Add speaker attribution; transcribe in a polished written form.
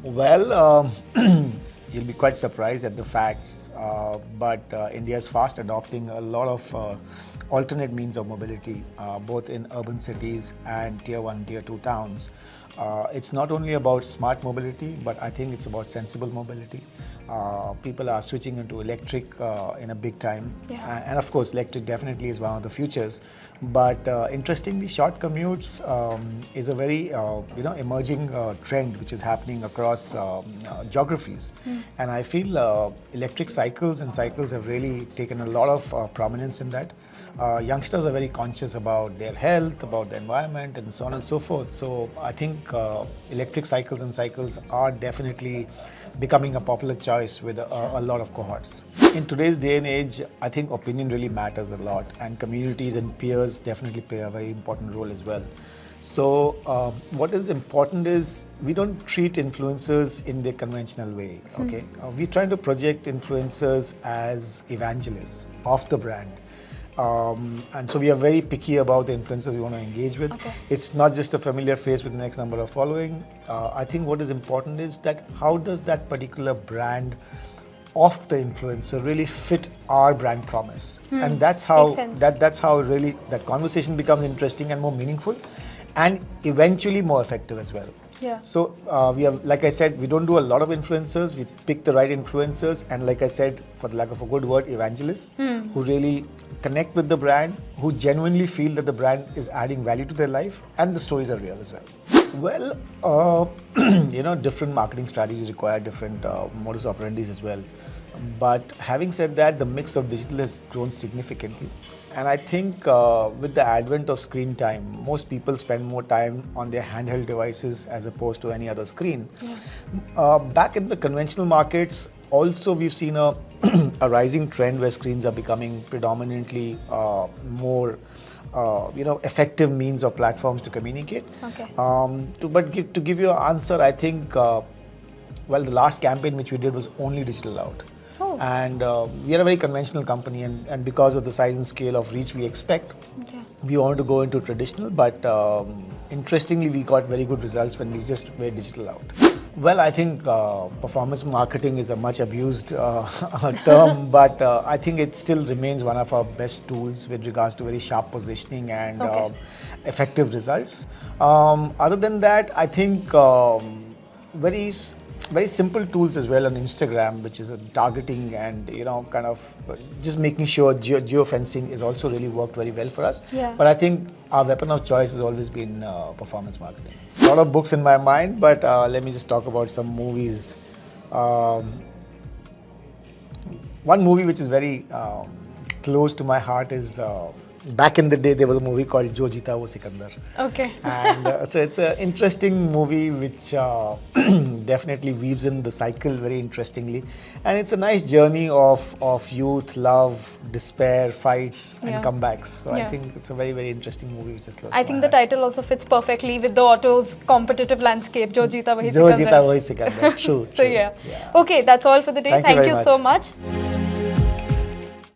Speaker 1: Well, you'll be quite surprised at the facts, but India is fast adopting a lot of alternate means of mobility, both in urban cities and tier 1, tier 2 towns. It's not only about smart mobility, but I think it's about sensible mobility. People are switching into electric in a big time, and of course, electric definitely is one of the futures. But interestingly, short commutes is a very emerging trend which is happening across geographies, and I feel electric cycles and cycles have really taken a lot of prominence in that. Youngsters are very conscious about their health, about the environment, and so on and so forth. So I think electric cycles and cycles are definitely becoming a popular choice with a lot of cohorts. In today's day and age, I think opinion really matters a lot, and communities and peers definitely play a very important role as well. So what is important is we don't treat influencers in the conventional way, okay? We're trying to project influencers as evangelists of the brand. And so we are very picky about the influencers we want to engage with.
Speaker 2: Okay.
Speaker 1: It's not just a familiar face with the next number of following. I think what is important is that how does that particular brand of the influencer really fit our brand promise, and that's how that's how really that conversation becomes interesting and more meaningful, and eventually more effective as well.
Speaker 2: Yeah.
Speaker 1: So we have, like I said, we don't do a lot of influencers. We pick the right influencers, and like I said, for the lack of a good word, evangelists who really connect with the brand, who genuinely feel that the brand is adding value to their life, and the stories are real as well. Well, different marketing strategies require different modus operandi as well. But having said that, the mix of digital has grown significantly. And I think with the advent of screen time, most people spend more time on their handheld devices as opposed to any other screen. Back in the conventional markets, also we've seen a rising trend where screens are becoming predominantly more effective means of platforms to communicate.
Speaker 2: Okay.
Speaker 1: To give you an answer, I think, the last campaign which we did was only digital out. And we are a very conventional company, and because of the size and scale of reach we expect, we wanted to go into traditional, but interestingly, we got very good results when we just went digital out. Well, I think performance marketing is a much abused term, but I think it still remains one of our best tools with regards to very sharp positioning and effective results. Other than that, I think very simple tools as well on Instagram, which is targeting and kind of just making sure geofencing is also really worked very well for us.
Speaker 2: Yeah.
Speaker 1: But I think our weapon of choice has always been performance marketing. A lot of books in my mind, but let me just talk about some movies. One movie which is very close to my heart is back in the day, there was a movie called Jo Jeeta Wo Sikandar.
Speaker 2: Okay.
Speaker 1: And so it's an interesting movie which definitely weaves in the cycle very interestingly. And it's a nice journey of youth, love, despair, fights and comebacks. So I think it's a very, very interesting movie which is close to
Speaker 2: I
Speaker 1: my
Speaker 2: think the
Speaker 1: heart.
Speaker 2: title also fits perfectly with the auto's competitive landscape. Jo Jeeta Wahi
Speaker 1: Jo
Speaker 2: Sikandar.
Speaker 1: Jeeta Wo Sikandar. True.
Speaker 2: So
Speaker 1: true.
Speaker 2: yeah. Okay, that's all for the day.
Speaker 1: Thank you very
Speaker 2: so
Speaker 1: much.
Speaker 2: much.